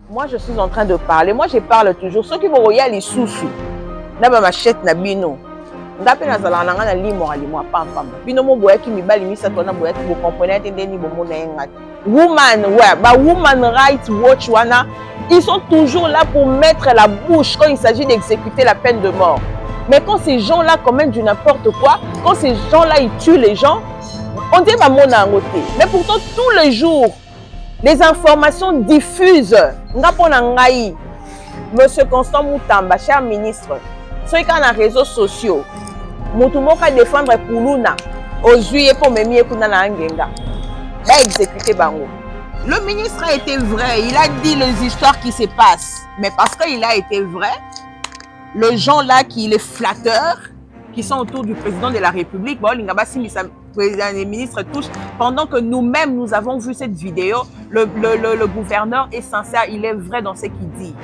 Moi, je suis en train de parler. Moi, je parle toujours. Ceux qui vont regarder les sous-sous, na ba machette na bino. Ngape na zala na limo pam pam. Bino mo boya ki mibali misato na boya ki bo comprenez ndeni bo mona yenga. Woman, ouais, bah Woman Rights Watch wana, ils sont toujours là pour mettre la bouche quand il s'agit d'exécuter la peine de mort. Mais quand ces gens-là commettent du n'importe quoi, quand ces gens-là ils tuent les gens, on dit bah mona ngote. Mais pourtant tous les jours les informations diffusent. Ngapona ngai, Monsieur Constant Moutamba, cher ministre, ceux qui ont les réseaux sociaux, Moutumoka défendre Koulouna, aux juillet pour me mieux Kuna na Angenga, va exécuter Bango. Le ministre a été vrai, il a dit les histoires qui se passent, mais parce qu'il a été vrai, les gens là qui les flatteurs, qui sont autour du président de la République, bon, les ministres touchent, pendant que nous-mêmes nous avons vu cette vidéo, le gouverneur est sincère, il est vrai dans ce qu'il dit.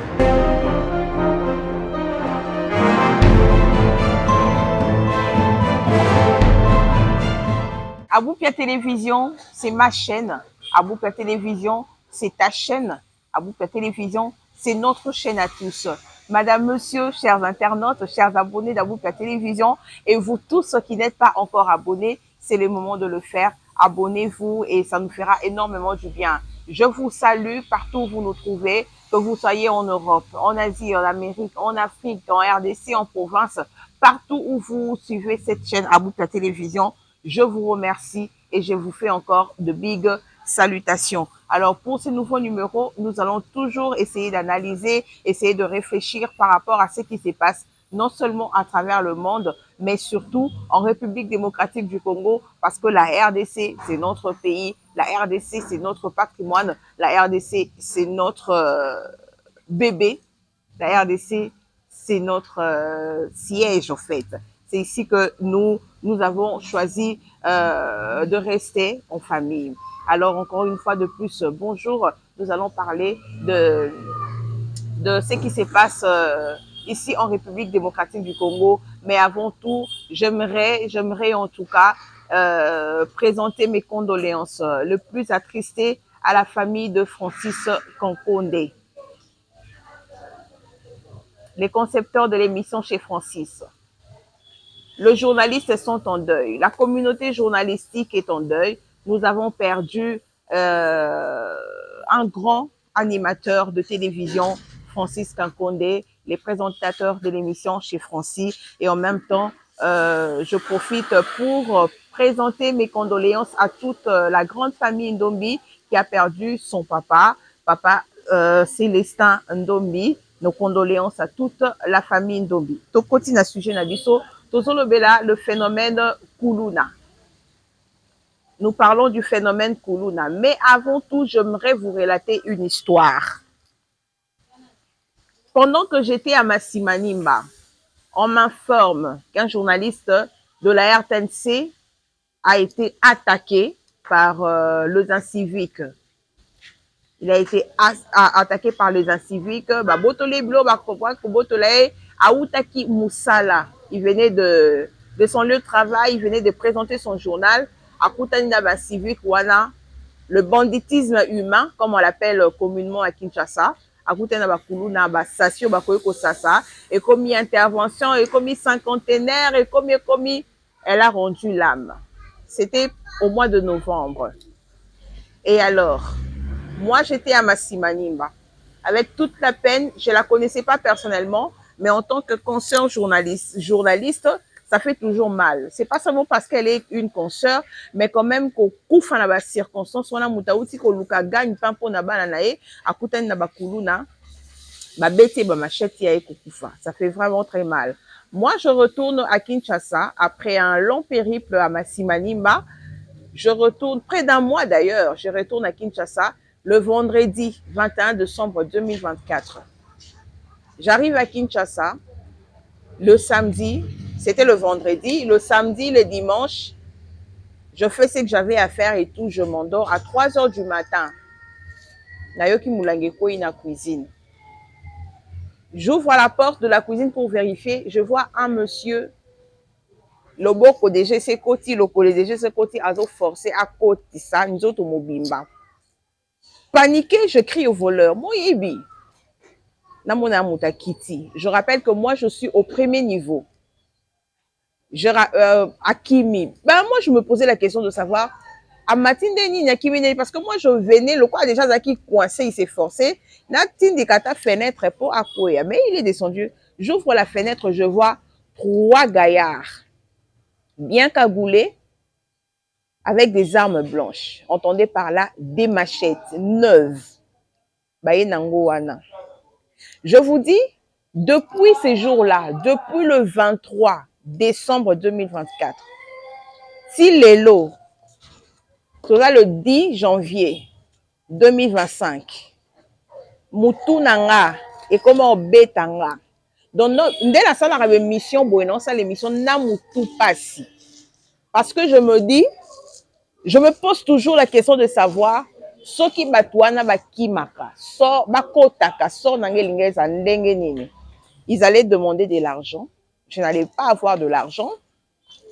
Aboupia Télévision, c'est ma chaîne. Aboupia Télévision, c'est ta chaîne. Aboupia Télévision, c'est notre chaîne à tous. Madame, monsieur, chers internautes, chers abonnés d'Aboupia Télévision, et vous tous qui n'êtes pas encore abonnés, c'est le moment de le faire. Abonnez-vous et ça nous fera énormément du bien. Je vous salue partout où vous nous trouvez, que vous soyez en Europe, en Asie, en Amérique, en Afrique, en RDC, en province, partout où vous suivez cette chaîne Aboupia Télévision. Je vous remercie et je vous fais encore de big salutations. Alors, pour ce nouveau numéro, nous allons toujours essayer d'analyser, essayer de réfléchir par rapport à ce qui se passe, non seulement à travers le monde, mais surtout en République démocratique du Congo, parce que la RDC, c'est notre pays, la RDC, c'est notre patrimoine, la RDC, c'est notre bébé, la RDC, c'est notre siège, en fait. C'est ici que nous avons choisi de rester en famille. Alors, encore une fois de plus, bonjour. Nous allons parler de ce qui se passe ici en République démocratique du Congo. Mais avant tout, j'aimerais en tout cas présenter mes condoléances le plus attristées à la famille de Francis Kankonde, les concepteurs de l'émission Chez Francis. Les journalistes sont en deuil. La communauté journalistique est en deuil. Nous avons perdu un grand animateur de télévision, Francis Kankonde, les présentateurs de l'émission Chez Francis. Et en même temps, je profite pour présenter mes condoléances à toute la grande famille Ndombi qui a perdu son papa, Célestin Ndombi. Nos condoléances à toute la famille Ndombi. Tokoti na sujet na biso. Le phénomène Koulouna. Nous parlons du phénomène Koulouna. Mais avant tout, j'aimerais vous relater une histoire. Pendant que j'étais à Massimanimba, on m'informe qu'un journaliste de la RTNC a été attaqué par les inciviques. Il a été attaqué par les inciviques. Aoutaki Moussala. Il venait de son lieu de travail, il venait de présenter son journal. Akoutanina civique wana, le banditisme humain, comme on l'appelle communément à Kinshasa. Akoutanina Kuluna Sasio Bakoyoko Sasa, et comme intervention, et comme cinquantenaire, et comme elle a rendu l'âme. C'était au mois de novembre. Et alors, moi j'étais à Massimanimba. Avec toute la peine, je ne la connaissais pas personnellement, mais en tant que consoeur journaliste, ça fait toujours mal. C'est pas seulement parce qu'elle est une consoeur, mais quand même qu'au coup dans la circonstance, on a moutaouti ko luka gagne pas pour na bana nae, akutani na bakuluna, ba bete ba machette ya kufa. Ça fait vraiment très mal. Moi, je retourne à Kinshasa après un long périple à Massimanimba. Je retourne près d'un mois d'ailleurs. Je retourne à Kinshasa le vendredi 21 décembre 2024. J'arrive à Kinshasa le samedi, c'était le vendredi, le samedi, le dimanche, je fais ce que j'avais à faire et tout, je m'endors à 3 heures du matin. Nayoki Moulangeko na cuisine. J'ouvre la porte de la cuisine pour vérifier, je vois un monsieur, le boko déjà c'est côté, le collège déjà c'est côté, azo forcé à côté ça, nous autres mobimba. Paniqué, je crie au voleur, Moyibi. Namona Mutakiti. Je rappelle que moi, je suis au premier niveau. À Kimi. Ben, moi, je me posais la question de savoir, à Matinde ni na Kimi, parce que moi, je venais, le quoi déjà, Zaki coincé, il s'est forcé. Natinde kata fenêtre pour Akoya. Mais il est descendu. J'ouvre la fenêtre, je vois 3 gaillards, bien cagoulés, avec des armes blanches. Entendez par là des machettes neuves. Baye nango wana. Je vous dis, depuis ces jours-là, depuis le 23 décembre 2024, si l'élo, sera le 10 janvier 2025, Moutou Nanga et comment Betanga. Donc, dès la salle, on avait mission, bon, ça, l'émission n'a Moutou Passi. Parce que je me dis, je me pose toujours la question de savoir, ce qui batouana bakimaka, so bakotaka, so nangelingeza ndenge nini. Ils allaient demander de l'argent. Je n'allais pas avoir de l'argent.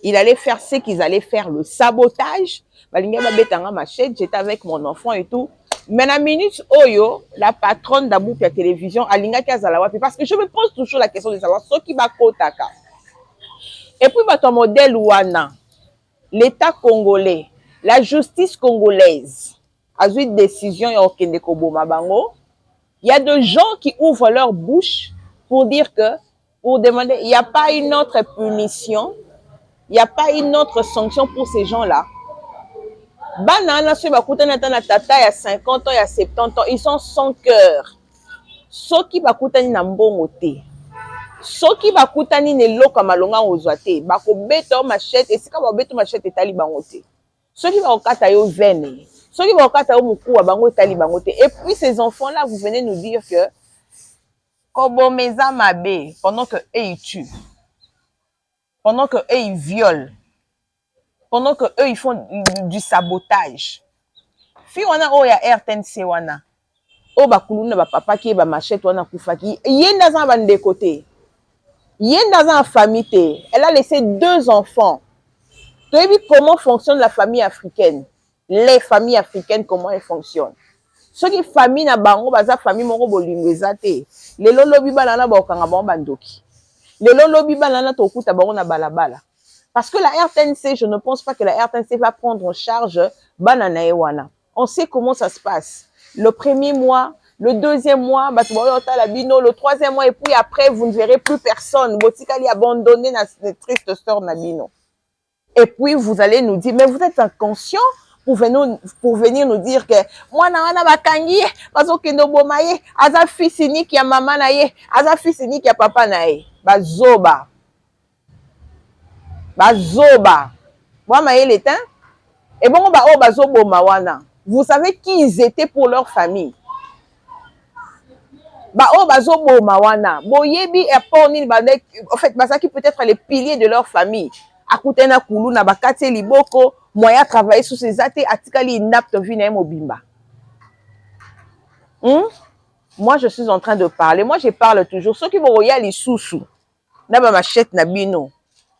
Ils allaient faire ce qu'ils allaient faire, le sabotage. J'étais avec mon enfant et tout. Mais la minute Oyo, la patronne d'Abou la télévision, Alinga Kazalawapi, parce que je me pose toujours la question de savoir ce qui va kotaka. Et puis, ton modèle Ouana, l'État congolais, la justice congolaise, a eu une décision, il y a des gens qui ouvrent leur bouche pour dire que, pour demander, il n'y a pas une autre punition, il n'y a pas une autre sanction pour ces gens-là. Banana, ceux qui tata, il y a 50 ans, il y a 70 ans, ils sont sans cœur. Ceux qui bakutani na mbongo te. Ceux qui bakutani ne loka malonga ozwate, bako beto machette, et si ka beto machette etali bango te. Ceux qui bakata yo vene, ceux qui bakata yo mukuwa bango etali bango te. Et puis ces enfants-là, vous venez nous dire que Kobomeza Mabe, pendant que eux ils tuent, pendant que eux ils violent, pendant que eux ils font du sabotage. Fi wana o ya RTNC wana. O bakuluna ba papa qui ba machette wana kufaki. Yenda za bande côté. Yenda za famille. Elle a laissé 2 enfants. Tu as vu comment fonctionne la famille africaine? Les familles africaines, comment elles fonctionnent? Ceux qui famille na bango baza famille moko bolingweza te. Lelo lobi balana ba okanga bango bandoki. Lelo lobi balana to kuta bango na balabala. Parce que la RTNC, je ne pense pas que la RTNC va prendre en charge banana ewana. On sait comment ça se passe. Le premier mois, le deuxième mois, le troisième mois, et puis après, vous ne verrez plus personne. Botikali abandonné na triste sœur Nabino. Et puis, vous allez nous dire, mais vous êtes inconscient pour venir nous dire que moi, na bakangi, parce que no bomaye, aza fils unique ya maman naye, aza fils unique ya papa naye. Bazoba. Bazoba. Moi, maye l'éteint. Et bon, bazobo mawana. Vous savez qui ils étaient pour leur famille. Bazobo mawana. Boyebi et porni, en fait, qui peut être les piliers de leur famille. Akutena kulu na bakate liboko, moya travailler sous ces athées, atikali inapte vina mobimba. Moi, je suis en train de parler. Moi, je parle toujours. Ceux qui vont regarder les sous-sous, na ba machette na bino.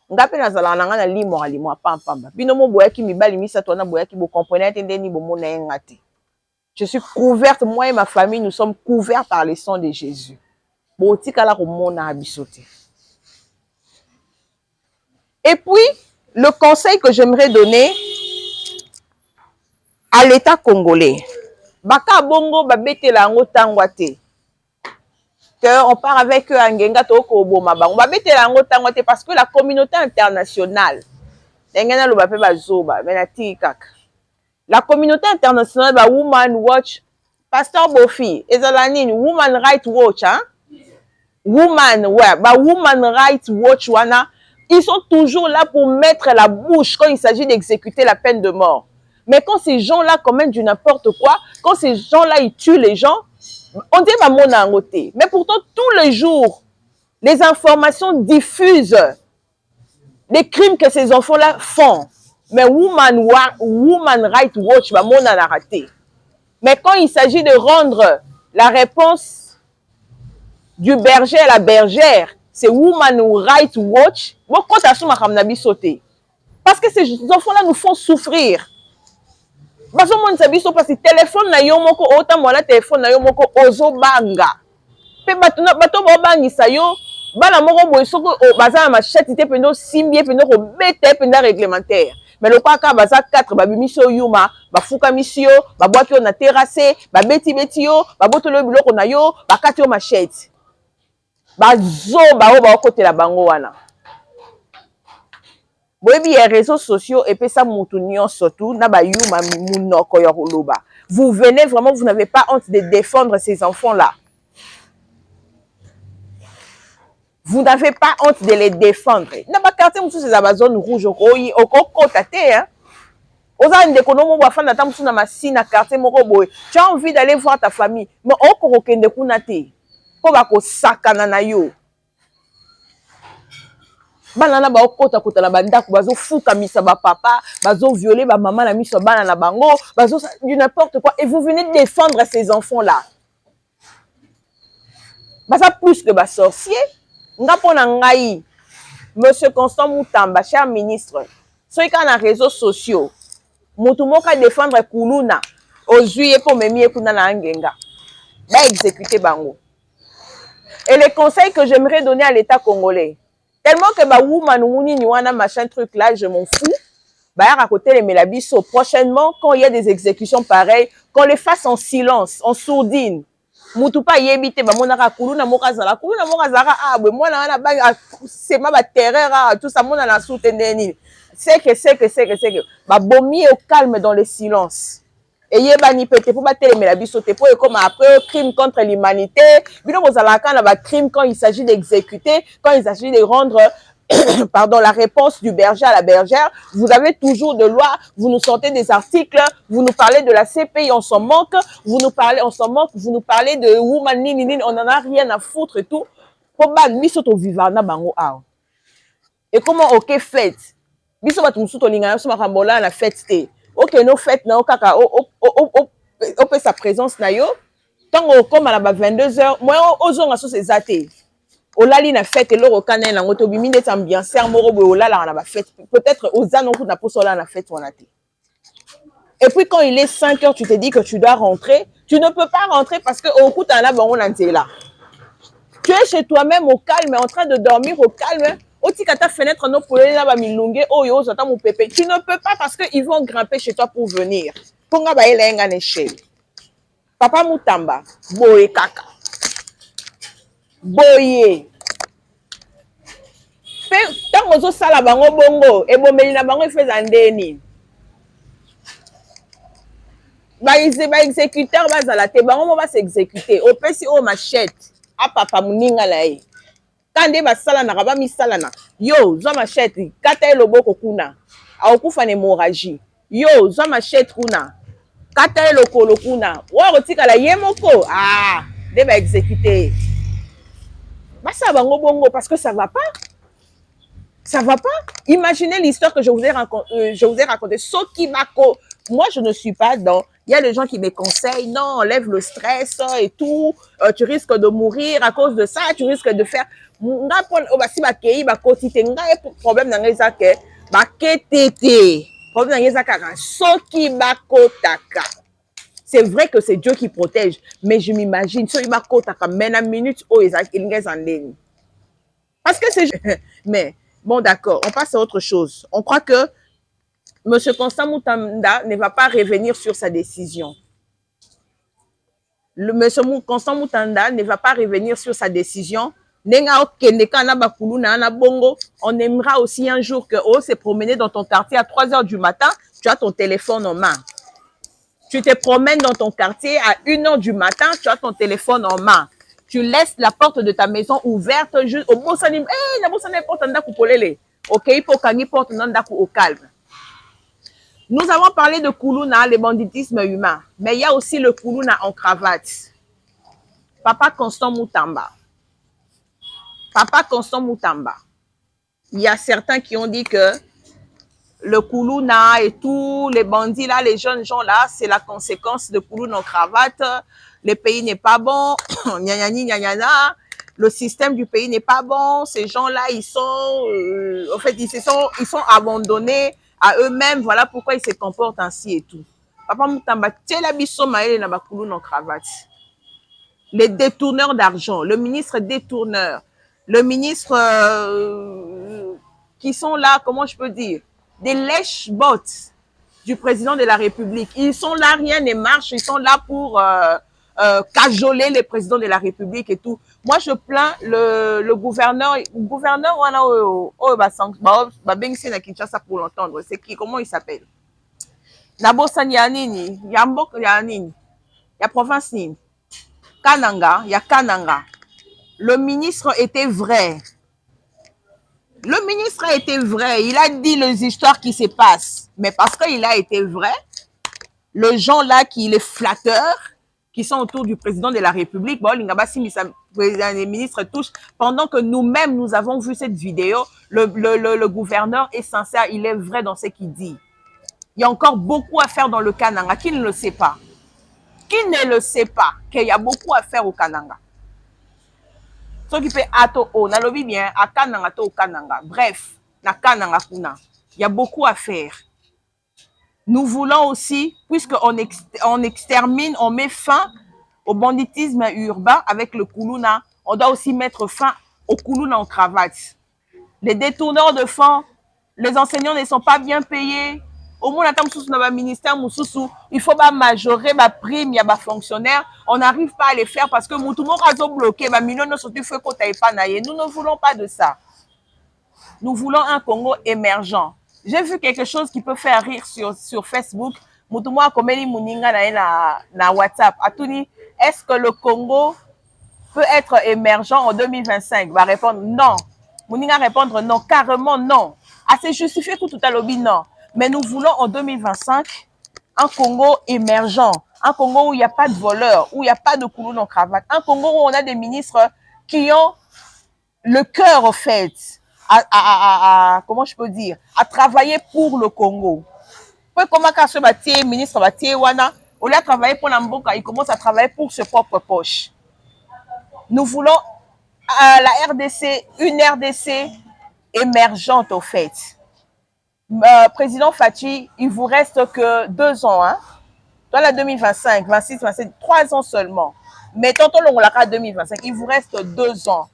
Ngape na zala na ngana limo alimo pamba. Bino mo boya ki mibali misa to na boya ki bo comprenez tendeni bo mona ngati. Je suis couverte, moi et ma famille, nous sommes couverts par le sang de Jésus. Bo tikala ko mona abisote. Et puis, le conseil que j'aimerais donner à l'État congolais. Baka bongo babete la ngo tangwate. Que on part avec eux en Genga toko oboma ba. On babete la ngo tangwate parce que la communauté internationale. Ngena lo bape bazoba, menati kaka. La communauté internationale ba Woman Watch, Pasteur Bofi, ezalanini Woman Rights Watch hein. Woman ouais, ba Woman Rights Watch wana. Ils sont toujours là pour mettre la bouche quand il s'agit d'exécuter la peine de mort. Mais quand ces gens-là commettent du n'importe quoi, quand ces gens-là, ils tuent les gens, on dit « mon angoté ». Mais pourtant, tous les jours, les informations diffusent les crimes que ces enfants-là font. Mais Woman Rights Watch, mon a raté. Mais quand il s'agit de rendre la réponse du berger à la bergère, c'est Woman Rights Watch. Parce que ces enfants-là nous font souffrir. Parce que téléphone na yo moko autant moi téléphone na yo moko ozo banga. Pe bato bobangisa yo bana moko boye soko baza na machette te pendo simbi pendo ko bete pendo réglementaire. Mais le quoi ka baza 4 babimiso yuma bafuka misio babwaki yo na terrasse babeti beti yo babotolo biloko na yo bakati yo machette. Bazo bao bakotela bango wana. Boyebi les réseaux sociaux et puis ça moutounion surtout na ba yuma munoko ya koloba. Vous venez vraiment, vous n'avez pas honte de défendre ces enfants là. Vous n'avez pas honte de les défendre. Na ba quartier musu ces Amazones rouge okoyi okokota te hein. Oza ndekonomo ba fanda ta musu na masina quartier moko boy. Tu as envie d'aller voir ta famille, mais okokende kuna te. Po ba ko sakana na yo. Bana na ba okota kota na bandako bazo fuka misa ba papa, bazo violer ba maman na miso bana na bango, bazo du n'importe quoi et vous venez défendre ces enfants là. Baza plus que ba sorcier. Nga pona ngai Monsieur Constant Moutamba, cher ministre, ceux qui ont les réseaux sociaux, mutu moka défendre kuluna au juillet pour memie kuna na ngenga. Ba exécuter bango. Et les conseils que j'aimerais donner à l'État congolais, tellement que ba woman mouni ni wana machin truc là, je m'en fous. Bah à côté les melabiso prochainement quand il y a des exécutions pareilles, qu'on les fasse en silence, en sourdine. Mutu pa yebite ba monaka kuluna moka zala ah be mwana wana ba c'est ma ba terreur tout ça mona na soutenir. C'est que ba bomi au calme dans le silence. Et yeba ni pété pour battre les melabiso te pour comme après crime contre l'humanité, bino kozala kana ba crime quand il s'agit d'exécuter, quand il s'agit de rendre pardon, la réponse du berger à la bergère. Vous avez toujours de loi, vous nous sortez des articles, vous nous parlez de la CPI, on s'en manque, vous nous parlez de woman nini, on n'en a rien à foutre et tout. Et comment ok fête? Biso batu musuto lingana so makambola na fête te. Ok no fête na okaka o pe sa présence na yo. Tango comme à la 22h, moi ozonga so c'est zaté. Olali na fête eloko kana na ngoto bimi net ambiance moko boy olala na ba fête peut-être ozano kuna posola na fête wana te. Et puis quand il est 5 heures tu te dis que tu dois rentrer, tu ne peux pas rentrer parce que au coup t'as là bango na nzela. Tu es chez toi-même au calme en train de dormir au calme. Oti kata fenêtre no polele na ba milunge oyo zata mon pépé. Tu ne peux pas parce que ils vont grimper chez toi pour venir. Ponga ba elenga n'échelle. Papa Moutamba, boye kaka. Boye. Tant ozo sala bango bongo e bomeli na bango ifeza ndeni. Ba exécuteur bazala te bango mo ba s'exécuter. Opesi o machette. A papa muninga la ye. Kande ba sala na ba misala na. Yo, zo machette kata eloboko kuna. Akufa na hémorragie. Yo, zo machette kuna. Kata elokolo kuna. Wa rotika la yemoko. Ah, de ba exécuter. Basa bango bongo parce que ça va pas. Ça va pas. Imaginez l'histoire que je vous ai raconté. Soki Bako. Moi, je ne suis pas dans. Il y a des gens qui me conseillent, non, enlève le stress et tout. Tu risques de mourir à cause de ça. Tu risques de faire. Problème dans les actes. Problème dans les actes. Soki Bako Taka. C'est vrai que c'est Dieu qui protège. Mais je m'imagine. Soki Bako Taka. Mais la minute où ils ont. Parce que c'est. Mais. Bon, d'accord, on passe à autre chose. On croit que M. Constant Moutamba ne va pas revenir sur sa décision. M. Constant Moutamba ne va pas revenir sur sa décision. On aimera aussi un jour que oh, se promener dans ton quartier à 3 heures du matin, tu as ton téléphone en main. Tu te promènes dans ton quartier à 1 heure du matin, tu as ton téléphone en main. Tu laisses la porte de ta maison ouverte juste au bon salim. Eh, na bon salim porte ndaku polele. OK, pour kangi porte ndaku au calme. Nous avons parlé de Kuluna, le banditisme humain, mais il y a aussi le Kuluna en cravate. Papa Constant Moutamba. Papa Constant Moutamba. Il y a certains qui ont dit que le Kuluna et tous les bandits là, les jeunes gens là, c'est la conséquence de Kuluna en cravate. Le pays n'est pas bon, le système du pays n'est pas bon, ces gens-là, ils sont, en fait, ils sont abandonnés à eux-mêmes, voilà pourquoi ils se comportent ainsi et tout. Papa Moutamba, tela biso maele na bakulu no cravate. les détourneurs d'argent, le ministre détourneur, le ministre qui sont là, comment je peux dire, des lèche-bottes du président de la République. Ils sont là, rien ne marche, ils sont là pour cajoler les présidents de la République et tout. Moi, je plains le gouverneur, pour l'entendre. C'est qui, comment il s'appelle? Nabosani Yanini, Yambok Yanini, ya province Nini. Kananga, il y a Kananga. Le ministre était vrai. Le ministre a été vrai. Il a dit les histoires qui se passent. Mais parce qu'il a été vrai, les gens là qui les flatteurs, qui sont autour du président de la République, bon, les ministres touchent. Pendant que nous-mêmes, nous avons vu cette vidéo, le gouverneur est sincère, il est vrai dans ce qu'il dit. Il y a encore beaucoup à faire dans le Kananga. Qui ne le sait pas? Qui ne le sait pas qu'il y a beaucoup à faire au Kananga? Ce qui fait ato o, na lobi bien, à Kananga to au Kananga. Bref, na Kananga kuna. Il y a beaucoup à faire. Nous voulons aussi, puisqu'on extermine, on met fin au banditisme urbain avec le Koulouna, on doit aussi mettre fin au Koulouna en cravate. Les détourneurs de fonds, les enseignants ne sont pas bien payés. Au moins, dans le ministère, il faut majorer ma prime, il y a des fonctionnaires. On n'arrive pas à les faire parce que tout le monde a bloqué. Nous ne voulons pas de ça. Nous voulons un Congo émergent. J'ai vu quelque chose qui peut faire rire sur Facebook. Na WhatsApp. Est-ce que le Congo peut être émergent en 2025? Va répondre non. Mouninga répondre non, carrément non. C'est justifié tout à l'objet, non. Mais nous voulons en 2025 un Congo émergent, un Congo où il n'y a pas de voleurs, où il n'y a pas de coulou en cravate, un Congo où on a des ministres qui ont le cœur, au fait, comment je peux dire, à travailler pour le Congo. Comment quand ce ministre Wana, au lieu de travailler pour l'Amboka, il commence à travailler pour ses propres poches. Nous voulons la RDC, une RDC émergente, au fait. Président Fachi, il vous reste que 2 ans, hein? Dans la 2025, 26, 27, 3 ans seulement. Mais tantôt, on l'a 2025, il vous reste 2 ans.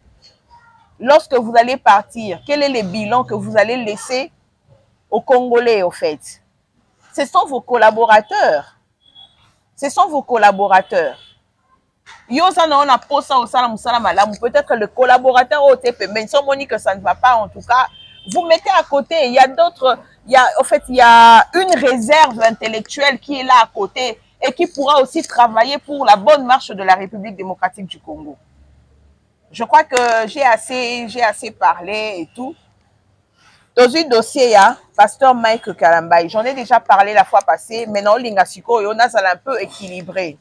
Lorsque vous allez partir, quel est le bilan que vous allez laisser aux Congolais, au fait? Ce sont vos collaborateurs. Ce sont vos collaborateurs. Peut-être le collaborateur au TP, mais sans monique que ça ne va pas, en tout cas, vous mettez à côté. Il y a d'autres, en fait, il y a une réserve intellectuelle qui est là à côté et qui pourra aussi travailler pour la bonne marche de la République démocratique du Congo. Je crois que j'ai assez parlé et tout. Dans un dossier, il y a Pasteur Mike Kalambay. J'en ai déjà parlé la fois passée, mais non, Lingasiko, on a un peu équilibré.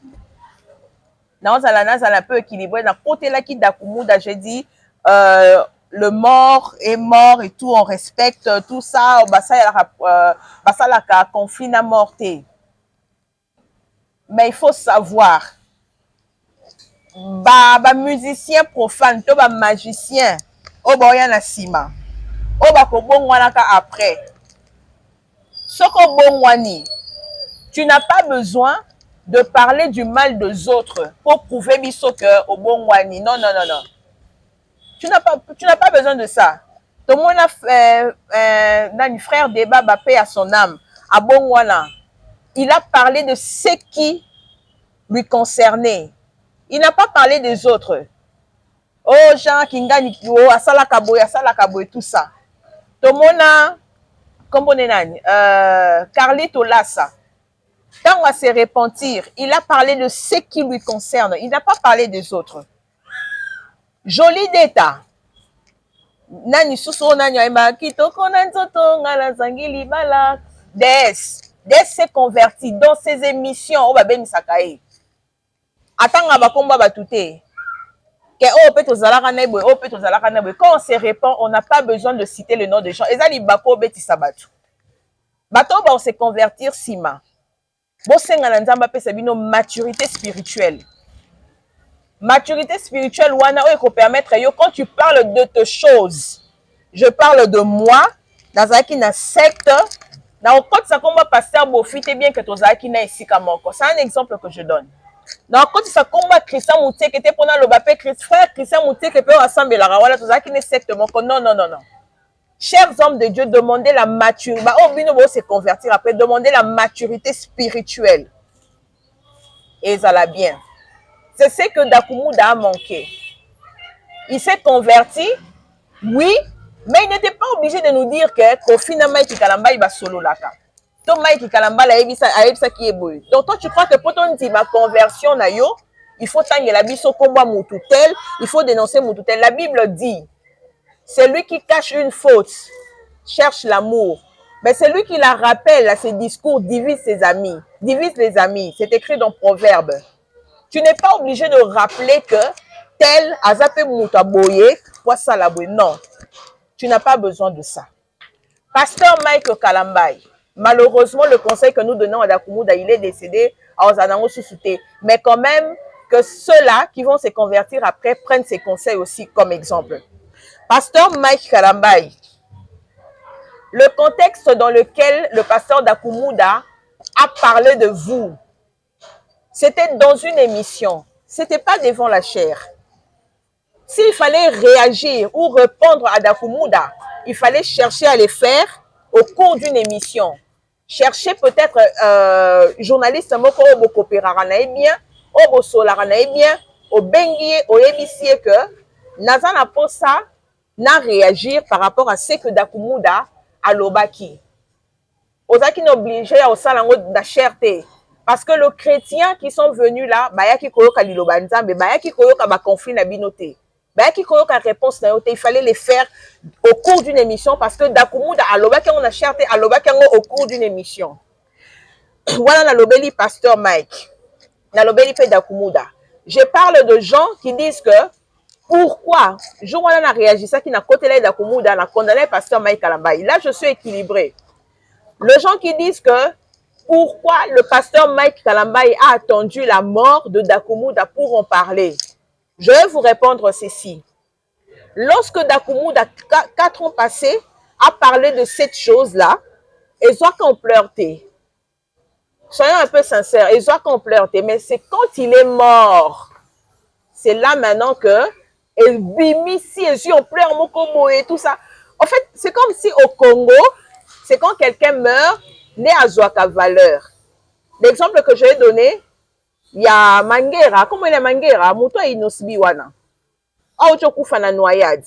Non, ça un peu équilibré. Dans le côté là qui d'Akumuda, j'ai dit, le mort est mort et tout, on respecte tout ça. Ça la conflit à morté. Mais il faut savoir, musicien profane, magicien, na sima. Après. Tu n'as pas besoin de parler du mal des autres pour prouver que au bon wani. Non, non, non, non. Tu n'as pas besoin de ça. Tout le monde a un frère débat paix à son âme. À bon wana. Il a parlé de ce qui lui concernait. Il n'a pas parlé des autres. Oh, Jean Kingani, Asala Kabo et tout ça. Tout le monde a, comme on est Carlito Lassa. Quand on va se repentir, il a parlé de ce qui lui concerne. Il n'a pas parlé des autres. Joli d'état. Nani suso nani aima kitoko nanzoto ngala zangili bala. Des s'est converti dans ses émissions. Oh babé misakae. Attends bakomba batouté. Quand on se répand, on n'a pas besoin de citer le nom des gens. Ezali bako beti sabatu. Bato on se convertir sima. Maturité spirituelle. Maturité spirituelle, permettre, quand tu parles de tes choses, je parle de moi, dans un secte, dans le code, ça comme pasteur Bofite bien que tu as ici comme c'est un exemple que je donne. Donc, quand ça combat Christian Mouté qui était pendant le bapé, frère Christian Mouté qui peut ensemble la rawala, tout ça qui n'est secte. Non, non, non, non. Chers hommes de Dieu, demandez la maturité. Bah, oh, bino se convertir après, demandez la maturité spirituelle. Et ça l'a bien. C'est ce que Dakumuda a manqué. Il s'est converti, oui, mais il n'était pas obligé de nous dire que finalement, il Kalamba, il va solo là. Donc, Mike Kalamba, ça qui est beau. Donc, toi, tu crois que pour ton ma conversion, il faut tanger la biso combat moutoutel, il faut dénoncer moutoutel. La Bible dit, c'est lui qui cache une faute, cherche l'amour. Mais c'est lui qui la rappelle à ses discours, divise ses amis, divise les amis. C'est écrit dans Proverbe. Tu n'es pas obligé de rappeler que tel a zappé moutaboye, quoi ça la boye. Non, tu n'as pas besoin de ça. Pasteur Mike Kalambay, malheureusement, le conseil que nous donnons à Dakumuda, il est décédé à Ozanango Susute. Mais quand même, que ceux-là qui vont se convertir après prennent ces conseils aussi comme exemple. Pasteur Mike Kalambay, le contexte dans lequel le pasteur Dakumuda a parlé de vous, c'était dans une émission. Ce n'était pas devant la chair. S'il fallait réagir ou répondre à Dakumuda, il fallait chercher à les faire au cours d'une émission. Chercher peut-être journaliste moko au coopérara na bien, au solara na bien, au bengi, au ébicier que Nazana Posa n'a réagir par rapport à ce que Dakumuda a l'obaki. Ozaki n'obligé à osalango da cherté. Parce que les chrétiens qui sont venus là, bayaki koyoka lilobanzambe, bayaki koyoka ba conflit na binote. Bayaki koyoka réponse na yote, il fallait les faire au cours d'une émission parce que Dakumuda alobaki on a cherté alobaki au cours d'une émission. Voilà la lobeli pasteur Mike. La lobeli pe Dakumuda. Je parle de gens qui disent que pourquoi je vois a réagi ça qui n'a côté là Dakumuda n'a condamné pasteur Mike Kalambay. Là je suis équilibré. Les gens qui disent que pourquoi le pasteur Mike Kalambay a attendu la mort de Dakumuda pour en parler. Je vais vous répondre ceci. Lorsque Dakumuda, 4 ans passés, a parlé de cette chose-là, ils ont qu'on pleurté. Soyons un peu sincères, ils ont qu'on pleurté. Mais c'est quand il est mort, c'est là maintenant que et bimisi, et on pleure mokomo et tout ça. En fait, c'est comme si au Congo, c'est quand quelqu'un meurt, né à Zouaka valeur. L'exemple que je vais donner, il y a Mangera. Comment il est Mangera? Mouto Inosbi wana. Aochokufa na noyade.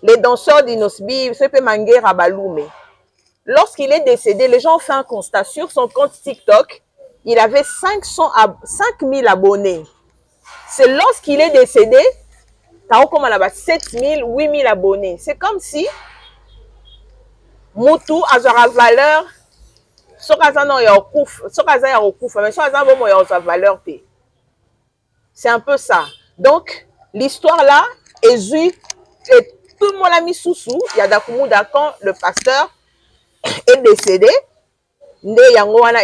Les danseurs d'Inosbi, c'est Mangera Balume. Lorsqu'il est décédé, les gens ont fait un constat sur son compte TikTok. Il avait 5000 abonnés. C'est lorsqu'il est décédé, t'as comme là-bas 7000, 8000 abonnés. C'est comme si Moutou a la valeur. C'est un peu ça. Donc, l'histoire là, et tout le monde a mis sous. Il y a Dakumuda quand le pasteur est décédé. Voilà.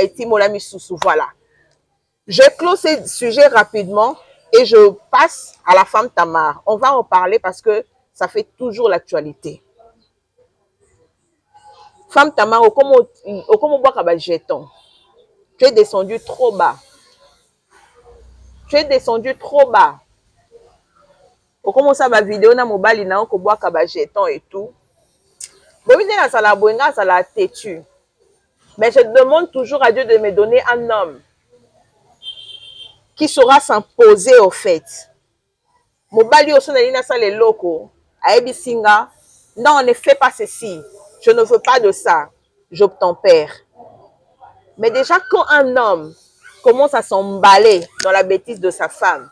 Je close ce sujet rapidement et je passe à la femme Tamar. On va en parler parce que ça fait toujours l'actualité. Femme Tamar, au jeton. Tu es descendu trop bas. Tu es descendu trop bas. Au commencer ma vidéo, na mobile na ko bois jeton et tout. Ça la têtu. Mais je demande toujours à Dieu de me donner un homme qui saura s'imposer au fait. Mobile au son na sa les locaux. Aebi singa. Non, ne fais pas ceci. Je ne veux pas de ça. J'obtempère. Mais déjà, quand un homme commence à s'emballer dans la bêtise de sa femme,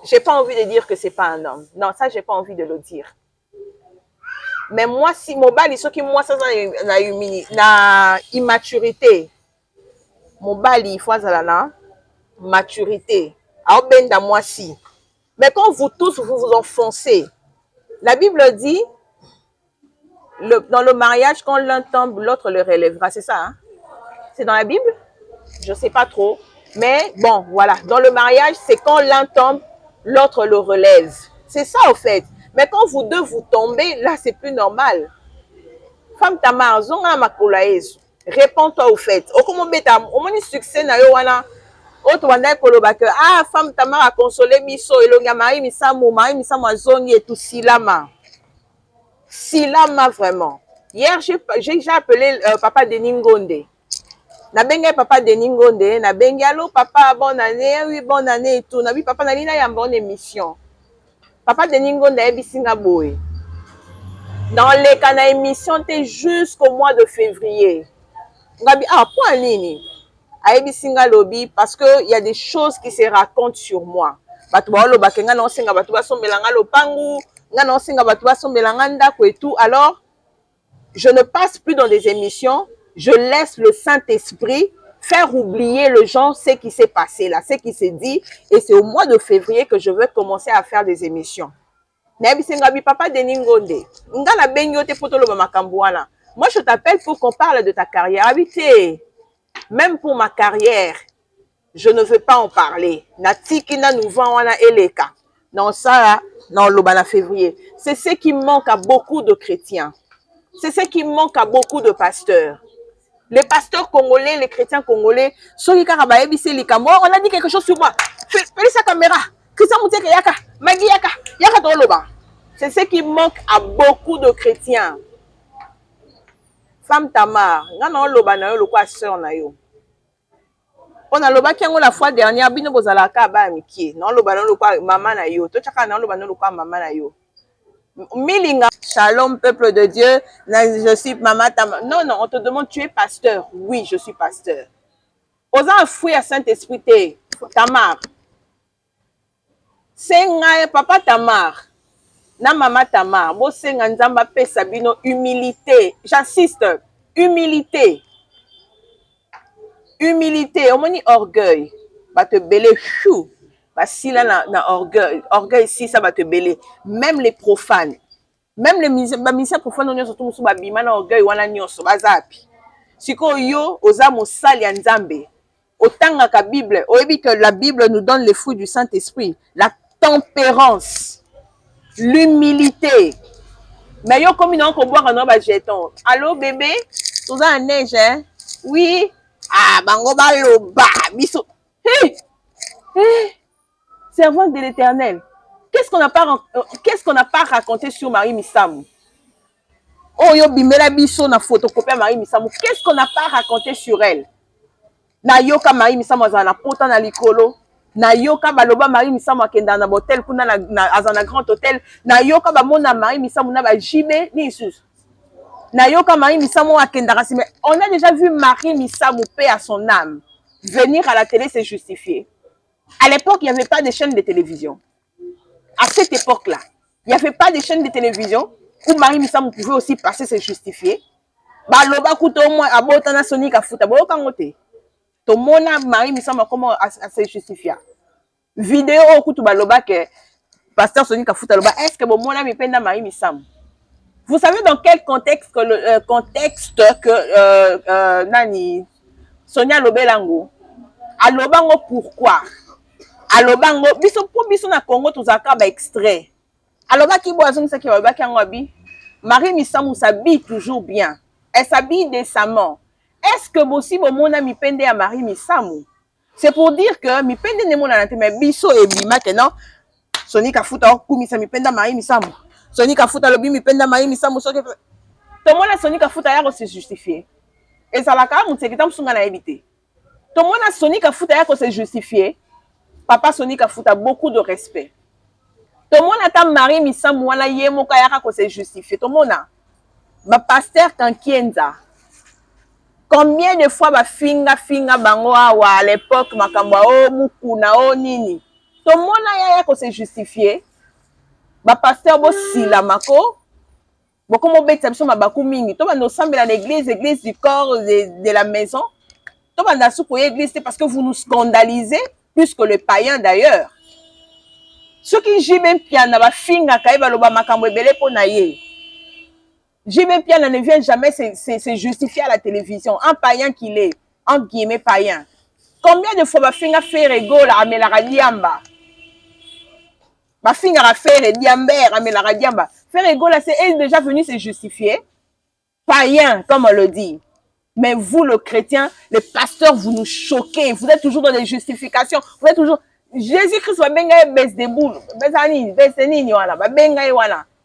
j'ai pas envie de dire que c'est pas un homme. Non, ça, j'ai pas envie de le dire. Mais moi, si mon bal, ce qui moi, ça, na immaturité. Mon bal, il faut la maturité. Alors, ben, dans moi, si. Mais quand vous tous, vous vous enfoncez, la Bible dit, dans le mariage, quand l'un tombe, l'autre le relèvera. C'est ça, hein? C'est dans la Bible? Je ne sais pas trop. Mais bon, voilà. Dans le mariage, c'est quand l'un tombe, l'autre le relève. C'est ça, au fait. Mais quand vous deux, vous tombez, là, c'est plus normal. Femme Tamar, zonga makolaezu. Réponds-toi au fait. Au comment bêta, au moins succès na yo wana. Autre wanda koloba que ah femme Tamar a consolé miso elonga mari misamu azongi et tout silama. Silama vraiment. Hier j'ai appelé papa Denis Ngonde. Na benga papa Denis Ngonde, na benga allo papa bonne année, oui bonne année et tout. Na bi papa na lina ya bonne émission. Papa Denis Ngonde ebisinga boy. Dans les canaux émission jusqu'au mois de février. Ngabi ah point ligne. Ayebisinga lobby parce que il y a des choses qui se racontent sur moi. Batu ba lo bakenga na osenga batu ba sombelanga lopangu, nga na osenga batu ba sombelanga ndako et tout. Alors, je ne passe plus dans des émissions, je laisse le Saint-Esprit faire oublier les gens ce qui s'est passé là, ce qui s'est dit, et c'est au mois de février que je veux commencer à faire des émissions. Nayebisinga bi papa Denis Ngonde. Nga na bengi te poto lo ba makambo wana. Moi je t'appelle pour qu'on parle de ta carrière. Habité. Même pour ma carrière, je ne veux pas en parler. Natiki na nous vend wana eleka. Non ça, non l'obana février. C'est ce qui manque à beaucoup de chrétiens. C'est ce qui manque à beaucoup de pasteurs. Les pasteurs congolais, les chrétiens congolais, on a dit quelque chose sur moi. Fais sa caméra. C'est ce qui manque à beaucoup de chrétiens. Femme Tamar, on a loba qui la fois dernière bino bozalaka ba miki non loba non lokwa mama na yo to chaka non loba non lokwa mama na yo milinga shalom peuple de Dieu je suis maman Tamar non on te demande tu es pasteur oui je suis pasteur osa un fruit à Saint-Esprit Tamar senga papa Tamar na mama Tamar bo senga nzamba pesa bino humilité j'insiste humilité. Humilité, on dit orgueil. Va te belé chou. Bah si là na orgueil, orgueil si ça va te belé. Même les profanes, même les musiciens profanes on surtout musu ba bima na orgueil wana nyonso bazapi. Siko yo oza mosali ya Nzambe. Otanga ka Bible, oyebi que la Bible nous donne les fruits du Saint-Esprit, la tempérance, l'humilité. Mais yo comme non ko boire non ba jeton. Allô bébé, toza en neige hein? Oui. Ah, bango baloba, biso. Hey, hey, servante de l'Éternel. Qu'est-ce qu'on n'a pas raconté sur Marie Misamou? Oh yo bimela biso na photocopie Marie Misamou. Qu'est-ce qu'on n'a pas raconté sur elle? Na yoka Marie Misamou azana pota na likolo. Na yoka baloba Marie Misamou akenda na hotel kuna na azana grand hôtel. Na yoka ba mona Marie Misamou na ba jibe ni isusu. Nayoka Marie Misamou akendara si mais on a déjà vu Marie Misamou paix à son âme venir à la télé se justifier. À l'époque, il n'y avait pas de chaîne de télévision. À cette époque-là, il n'y avait pas de chaîne de télévision où Marie Misamou pouvait aussi passer se justifier. Ba loba kuto moi abotana sonika futa bo kangote. To mona Marie Misamou comment à se justifier. Vidéo kuto ba loba que pasteur sonika futa loba est-ce que bon mona mi penda Marie Misamou. Vous savez dans quel contexte que Nani Sonia Lobelango Alobango pourquoi Alobango biso pour biso na Congo tozaka ba extrait Aloba ki boazong sa ki ba ki ngobi Marie Misamou s'habille toujours bien elle s'habille décemment est-ce que possible mon ami pende à Marie Misamou c'est pour dire que mi pende ne mona na te mais biso e bima que non Sonika futa kumisa mi penda Marie Misamou Sonika futa lobi mi penda Marie Misamou soki to mona Sonika futa ya ko se justifier et ça la ka mutseki tam sunga na ebité to mona Sonika futa ya ko se justifier papa Sonika futa beaucoup de respect to mona tam Marie Misamou wana ye moka ya ko se justifier to mona ba pasteur Kankienza combien de fois ba finga bango awa à l'époque makambo o mukuna o nini to mona ya ko se justifier ba pasteur bo sila mako boko mo beta biso mabaku mingi to bando sambela na église du corps de la maison to banda suko église parce que vous nous scandalisez plus que le païen d'ailleurs ceux qui jibe piana ba finga kai ba loba makambo ebele po na ye jibe piana ne vient jamais se justifier à la télévision un païen qu'il est en guillemets païen combien de fois ba finga fait rigole à Amela Radiamba ma fille a fait Diambert, mais la Radiamba. Faire Egola, c'est elle déjà venue se justifier. Païen, comme on le dit. Mais vous, le chrétien, les pasteurs, vous nous choquez. Vous êtes toujours dans les justifications. Vous êtes toujours... Jésus-Christ va benga baisse des boules.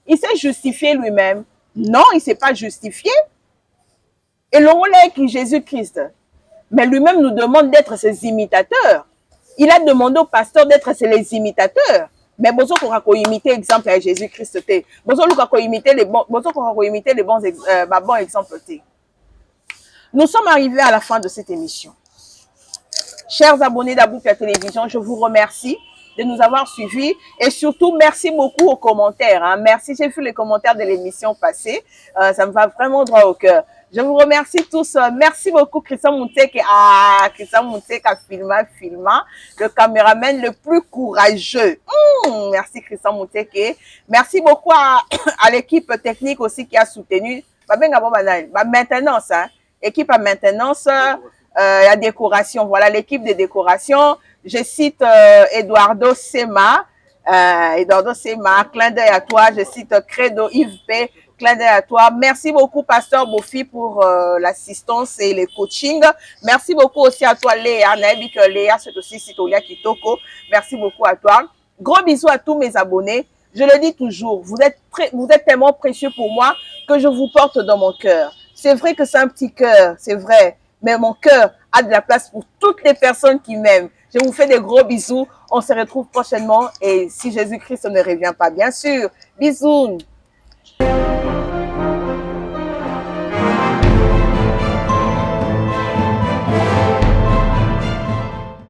Il s'est justifié lui-même. Non, il ne s'est pas justifié. Et l'on est qui Jésus-Christ. Mais lui-même nous demande d'être ses imitateurs. Il a demandé aux pasteurs d'être les imitateurs. Mais besoin qu'on imiter exemple à Jésus-Christ. Besoin qu'on imiter les bons bons exemples. Nous sommes arrivés à la fin de cette émission. Chers abonnés d'Aboukia Télévision, je vous remercie de nous avoir suivis et surtout merci beaucoup aux commentaires. Hein. Merci, j'ai vu les commentaires de l'émission passée. Ça me va vraiment droit au cœur. Je vous remercie tous. Merci beaucoup Christian Moutek. Ah, Christian Moutek a filmé, le caméraman le plus courageux. Merci Christian Moutek. Merci beaucoup à l'équipe technique aussi qui a soutenu. Maintenance, hein. Équipe à maintenance, la décoration. Voilà l'équipe de décoration. Je cite Eduardo Sema. Eduardo Sema, clin d'œil à toi. Je cite Credo Yves P. Clin d'œil à toi. Merci beaucoup, Pasteur Bofi, pour l'assistance et les coachings. Merci beaucoup aussi à toi, Léa. Naïbi que Léa, c'est aussi Citolia Kitoko. Merci beaucoup à toi. Gros bisous à tous mes abonnés. Je le dis toujours, vous êtes tellement précieux pour moi que je vous porte dans mon cœur. C'est vrai que c'est un petit cœur, c'est vrai. Mais mon cœur a de la place pour toutes les personnes qui m'aiment. Je vous fais des gros bisous. On se retrouve prochainement. Et si Jésus-Christ ne revient pas, bien sûr. Bisous.